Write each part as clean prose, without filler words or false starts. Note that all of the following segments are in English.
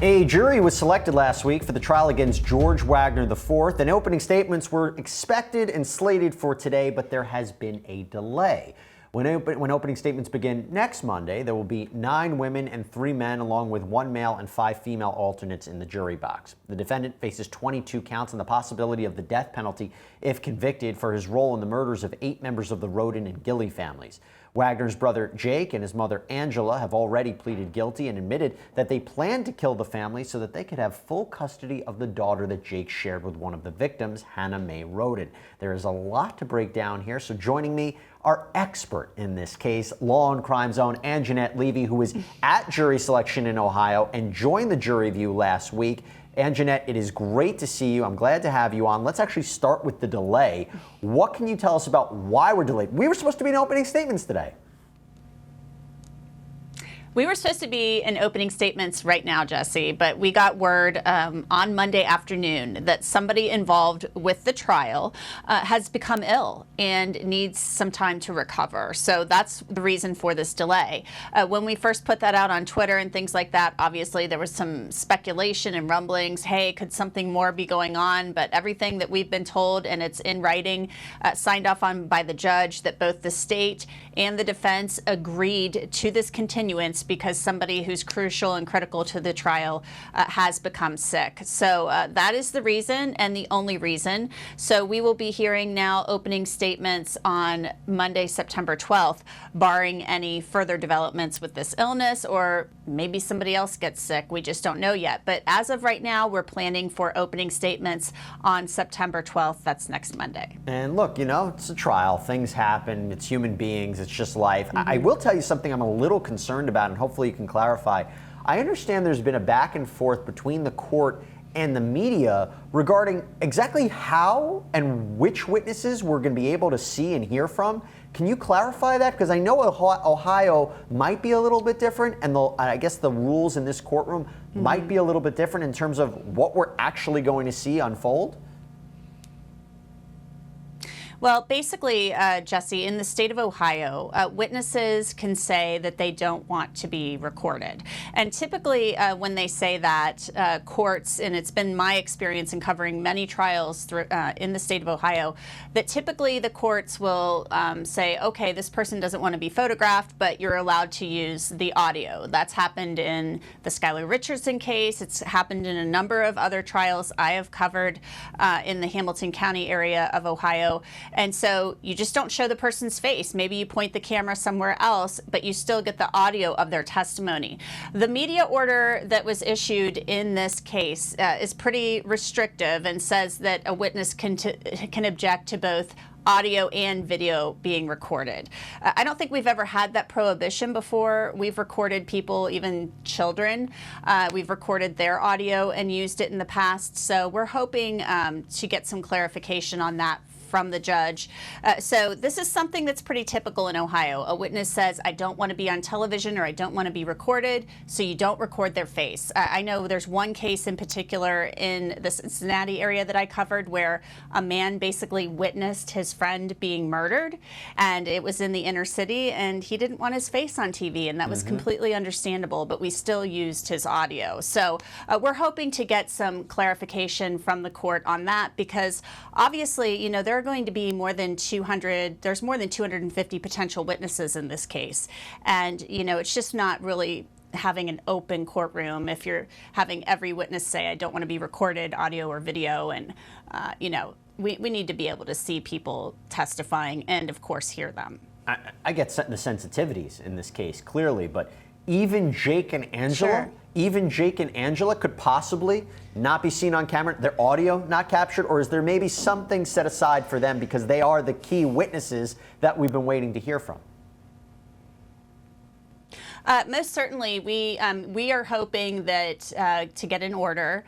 A jury was selected last week for the trial against George Wagner IV, and opening statements were expected and slated for today, but there has been a delay. When opening statements begin next Monday, there will be 9 women and 3 men, along with 1 male and 5 female alternates in the jury box. The defendant faces 22 counts and the possibility of the death penalty if convicted for his role in the murders of 8 members of the Roden and Gilley families. Wagner's brother Jake and his mother Angela have already pleaded guilty and admitted that they planned to kill the family so that they could have full custody of the daughter that Jake shared with one of the victims, Hannah Mae Roden. There is a lot to break down here, so joining me, our expert in this case, Law&Crime's own Angenette Levy, who was at jury selection in Ohio and joined the jury view last week. Angenette, it is great to see you. I'm glad to have you on. Let's actually start with the delay. What can you tell us about why we're delayed? We were supposed to be in opening statements today. We were supposed to be in opening statements right now, Jesse, but we got word on Monday afternoon that somebody involved with the trial has become ill and needs some time to recover. So that's the reason for this delay. When we first put that out on Twitter and things like that, obviously there was some speculation and rumblings. Hey, could something more be going on? But everything that we've been told, and it's in writing, signed off on by the judge, that both the state and the defense agreed to this continuance because somebody who's crucial and critical to the trial has become sick. So that is the reason and the only reason. So we will be hearing now opening statements on Monday, September 12th, barring any further developments with this illness, or maybe somebody else gets sick. We just don't know yet. But as of right now, we're planning for opening statements on September 12th. That's next Monday. And look, you know, it's a trial. Things happen. It's human beings. It's just life. I will tell you something I'm a little concerned about, and hopefully you can clarify. I understand there's been a back and forth between the court and the media regarding exactly how and which witnesses we're going to be able to see and hear from. Can you clarify that? Because I know Ohio might be a little bit different, and I guess the rules in this courtroom might be a little bit different in terms of what we're actually going to see unfold. Well, basically, Jesse, in the state of Ohio, witnesses can say that they don't want to be recorded. And typically, when they say that, courts, and it's been my experience in covering many trials in the state of Ohio, that typically the courts will say, okay, this person doesn't want to be photographed, but you're allowed to use the audio. That's happened in the Skylar Richardson case. It's happened in a number of other trials I have covered in the Hamilton County area of Ohio. And so you just don't show the person's face. Maybe you point the camera somewhere else, but you still get the audio of their testimony. The media order that was issued in this case is pretty restrictive and says that a witness can object to both audio and video being recorded. I don't think we've ever had that prohibition before. We've recorded people, even children. We've recorded their audio and used it in the past. So we're hoping to get some clarification on that from the judge. So this is something that's pretty typical in Ohio. A witness says, I don't want to be on television or I don't want to be recorded, so you don't record their face. I know there's one case in particular in the Cincinnati area that I covered where a man basically witnessed his friend being murdered, and it was in the inner city, and he didn't want his face on TV, and that was completely understandable, but we still used his audio. So we're hoping to get some clarification from the court on that, because obviously, you know, there are going to be more than 200, there's more than 250 potential witnesses in this case. And, you know, it's just not really having an open courtroom if you're having every witness say, I don't want to be recorded, audio or video. And, you know, we need to be able to see people testifying and, of course, hear them. I get the sensitivities in this case, clearly, but even Jake and Angela, even Jake and Angela could possibly not be seen on camera, their audio not captured, or is there maybe something set aside for them because they are the key witnesses that we've been waiting to hear from? Most certainly, we are hoping that to get an order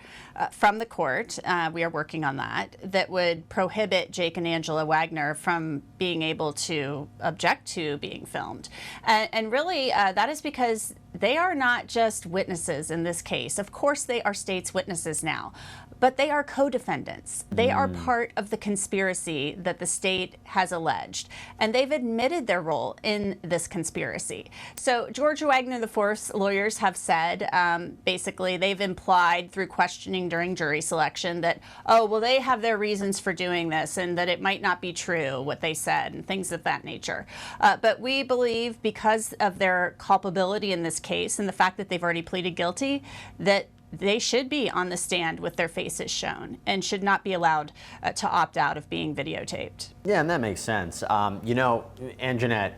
from the court, we are working on that would prohibit Jake and Angela Wagner from being able to object to being filmed. And really, that is because they are not just witnesses in this case. Of course, they are state's witnesses now, but they are co-defendants. They are part of the conspiracy that the state has alleged, and they've admitted their role in this conspiracy. So George Wagner IV's lawyers have said, basically, they've implied through questioning during jury selection that, oh, well, they have their reasons for doing this and that it might not be true what they said and things of that nature. But we believe, because of their culpability in this case and the fact that they've already pleaded guilty, that they should be on the stand with their faces shown and should not be allowed to opt out of being videotaped. Yeah, and that makes sense. You know, Angenette,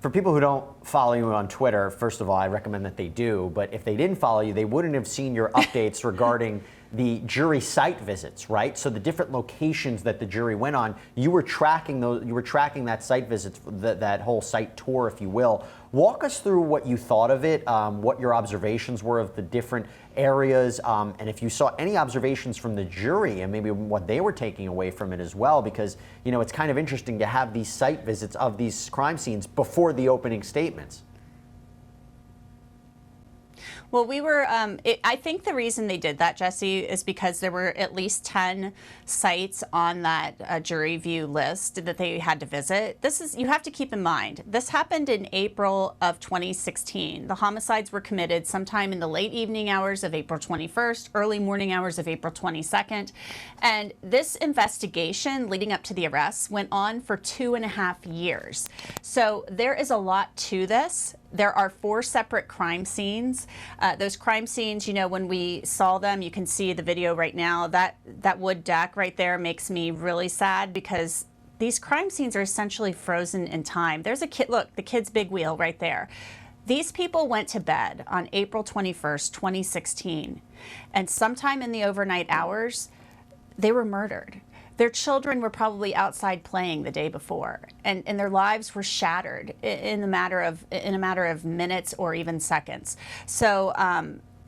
for people who don't follow you on Twitter, first of all, I recommend that they do. But if they didn't follow you, they wouldn't have seen your updates regarding the jury site visits, right? So the different locations that the jury went on, you were tracking those. You were tracking that site visits, that whole site tour, if you will. Walk us through what you thought of it, what your observations were of the different areas, and if you saw any observations from the jury and maybe what they were taking away from it as well, because, you know, it's kind of interesting to have these site visits of these crime scenes before the opening statements. Well, we were, I think the reason they did that, Jesse, is because there were at least 10 sites on that jury view list that they had to visit. You have to keep in mind, this happened in April of 2016. The homicides were committed sometime in the late evening hours of April 21st, early morning hours of April 22nd. And this investigation leading up to the arrests went on for 2.5 years. So there is a lot to this. There are 4 separate crime scenes. Those crime scenes, you know, when we saw them, you can see the video right now, that wood deck right there makes me really sad, because these crime scenes are essentially frozen in time. There's a kid, look, the kid's big wheel right there. These people went to bed on April 21st, 2016, and sometime in the overnight hours, they were murdered. Their children were probably outside playing the day before, and their lives were shattered in a matter of minutes or even seconds. So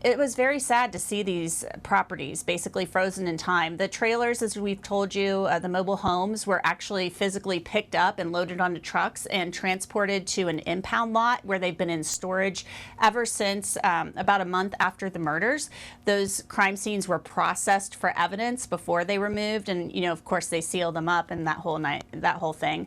it was very sad to see these properties basically frozen in time. The trailers, as we've told you, the mobile homes were actually physically picked up and loaded onto trucks and transported to an impound lot where they've been in storage ever since about a month after the murders. Those crime scenes were processed for evidence before they were moved, and, you know, of course, they sealed them up and that whole thing.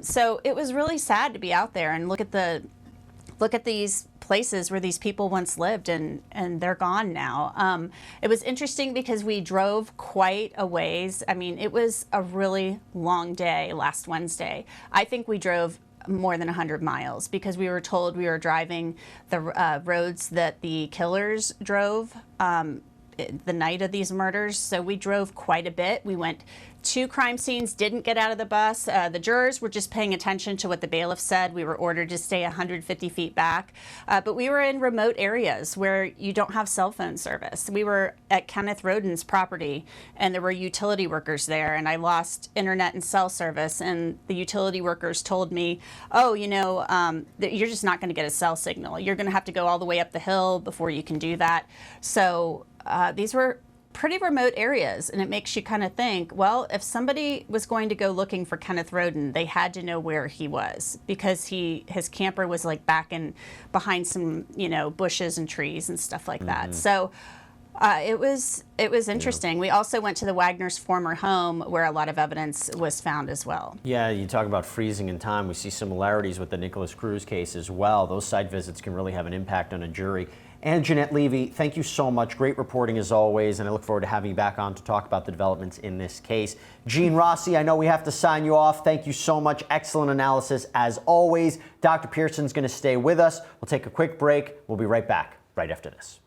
So it was really sad to be out there and look at these places where these people once lived, and they're gone now. It was interesting because we drove quite a ways. I mean, it was a really long day last Wednesday. I think we drove more than 100 miles because we were told we were driving the roads that the killers drove the night of these murders. So we drove quite a bit. We went 2 crime scenes, didn't get out of the bus. The jurors were just paying attention to what the bailiff said. We were ordered to stay 150 feet back. But we were in remote areas where you don't have cell phone service. We were at Kenneth Roden's property, and there were utility workers there, and I lost internet and cell service. And the utility workers told me, oh, you know, you're just not going to get a cell signal. You're going to have to go all the way up the hill before you can do that. So these were pretty remote areas, and it makes you kind of think, well, if somebody was going to go looking for Kenneth Roden, they had to know where he was, because his camper was like back in behind some, you know, bushes and trees and stuff like that. So it was interesting. We also went to the Wagner's former home, where a lot of evidence was found as well. Yeah, you talk about freezing in time. We see similarities with the Nicholas Cruz case as well. Those site visits can really have an impact on a jury. Angenette Levy, thank you so much. Great reporting as always, and I look forward to having you back on to talk about the developments in this case. Gene Rossi, I know we have to sign you off. Thank you so much. Excellent analysis as always. Dr. Pearson's going to stay with us. We'll take a quick break. We'll be right back right after this.